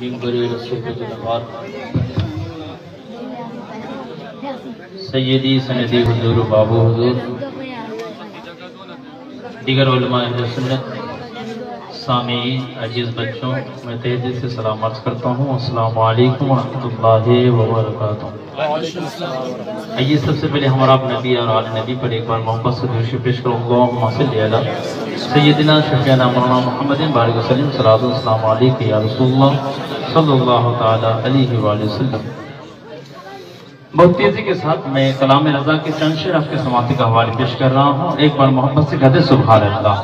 منبر رسول اللہ سیدی سندی حضور و بابو حضور دیگر علماء اہل سنت سامعین عزیز بچوں میں تہہ دل سے سلام عرض کرتا ہوں السلام علیکم ورحمۃ اللہ وبرکاتہ۔ آئیے سب سے پہلے ہمارا نبی اور آل نبی پر ایک بار محبت سے درود پیش کرو اللہم صلی علی سیدنا شفیعنا مولانا محمد بارک وسلم صلاۃ و سلام علیک یا رسول اللہ صلی اللہ تعالی علیہ وآلہ وسلم۔ بہت تیزی کے ساتھ میں کلام رضا کے چند شعر آپ کے سماعت کا حوالے پیش کر رہا ہوں، ایک بار محبت سے کہتے سبحان اللہ۔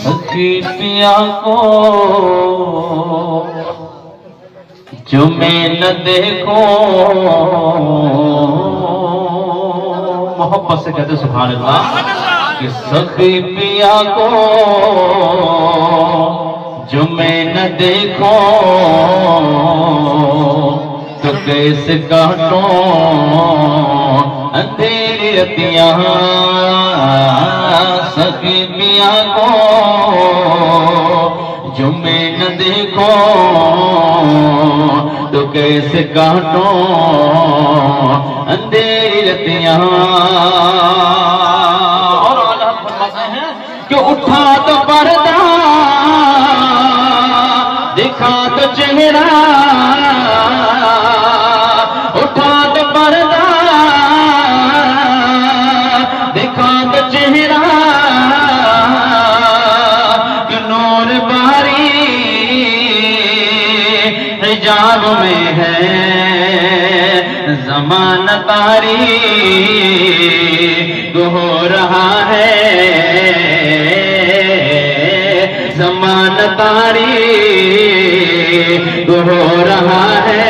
سخی پیا کو جو میں نہ دیکھوں، محبت سے کہتے سبحان اللہ کہ سخی پیا کو جو میں نہ دیکھوں تو کیسے کاٹوں اندھیری رتیاں، سخی پیا کو جو میں نہ دیکھوں تو کیسے کاٹوں اندھیری رتیاں۔ اور اعلیٰ فرماتے ہیں کہ اٹھا تو پردہ دکھا تو چہرہ، اٹھا تو پردہ دکھا تو چہرہ، کہ نور باری حجاب میں ہے زمانہ تاری ہو رہا ہے، زمانہ تاری ہو رہا ہے،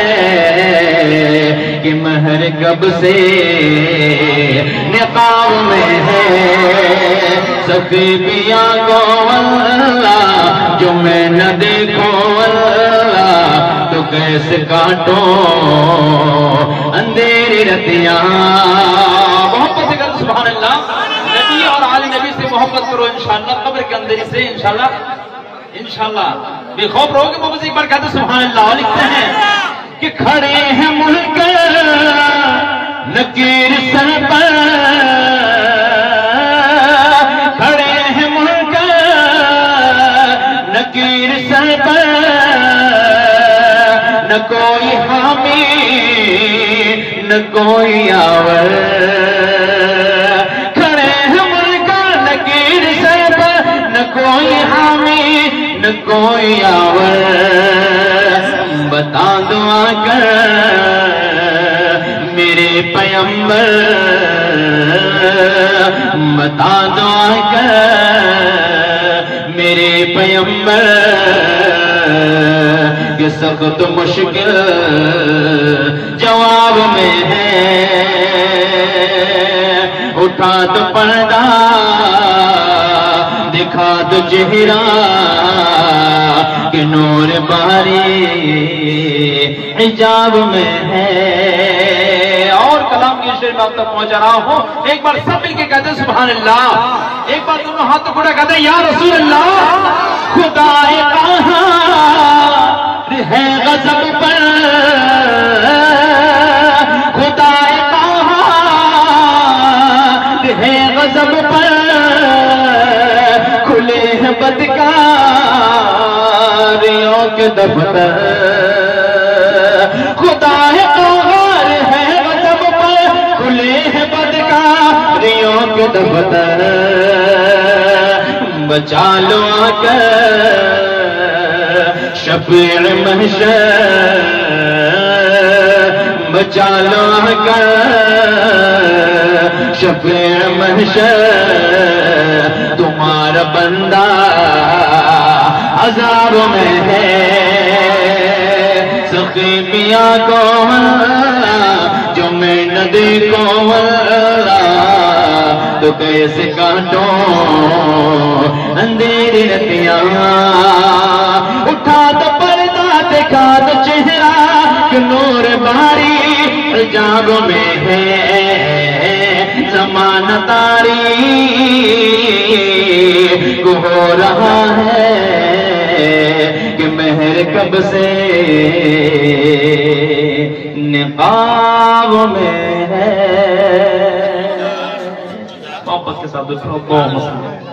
کہ مہر کب سے نقاب میں ہے، سخی پیا کو اللہ جو میں نہ دیکھوں اللہ تو کیسے کاٹوں اندھیری رتیاں۔ محبت سے کرو سبحان اللہ، نبی اور آل نبی سے محبت کرو انشاءاللہ، قبر کے اندھیری سے انشاءاللہ بے خوف رہو گے۔ محبت سے ایک بار کہتے سبحان اللہ۔ لکھتے ہیں کہ کھڑے ہیں ملک نکیر سر پر، کھڑے ہیں ملک نکیر سر پر، نہ کوئی حامی نہ کوئی آور، کھڑے ہیں ملک نکیر سر پر، نہ کوئی حامی نہ کوئی آور، بتا دو آ کر میرے پیمبر، بتا دو آ کر میرے پیمبر، کہ سخت مشکل جواب میں ہے، اٹھا تو پردہ دکھا تو چہرہ، کہ نور باری حجاب میں ہے۔ اور کلام کی شعر میں آپ تک پہنچا رہا ہوں، ایک بار سب مل کے کہتے ہیں سبحان اللہ، ایک بار دونوں ہاتھ کھڑا کہتے ہیں یا رسول اللہ۔ خدا کہاں ہے غضب پر، خدا کہاں ہے غضب پر، کھلے ہیں بدکاریوں کے دفتر، خدا قہار ہے غضب پر، کھلے ہیں بدکاریوں کے دفتر، بچا لو آ کر شفیع محشر، بچا لو آ کر شفیع محشر، تمہارا بندہ عذاب میں ہے، سخی پیا کو اللہ جو میں نہ دیکھوں اللہ تو کیسے کاٹوں اندھیری رتیاں، اٹھا تو پردہ دکھا تو چہرہ، کہ نور باری حجاب میں ہے زمانہ تاریک ہو رہا ہے۔ کہ مہر کب سے نقاب میں ہے. محبت کے ساتھ دکھو کو مسلم.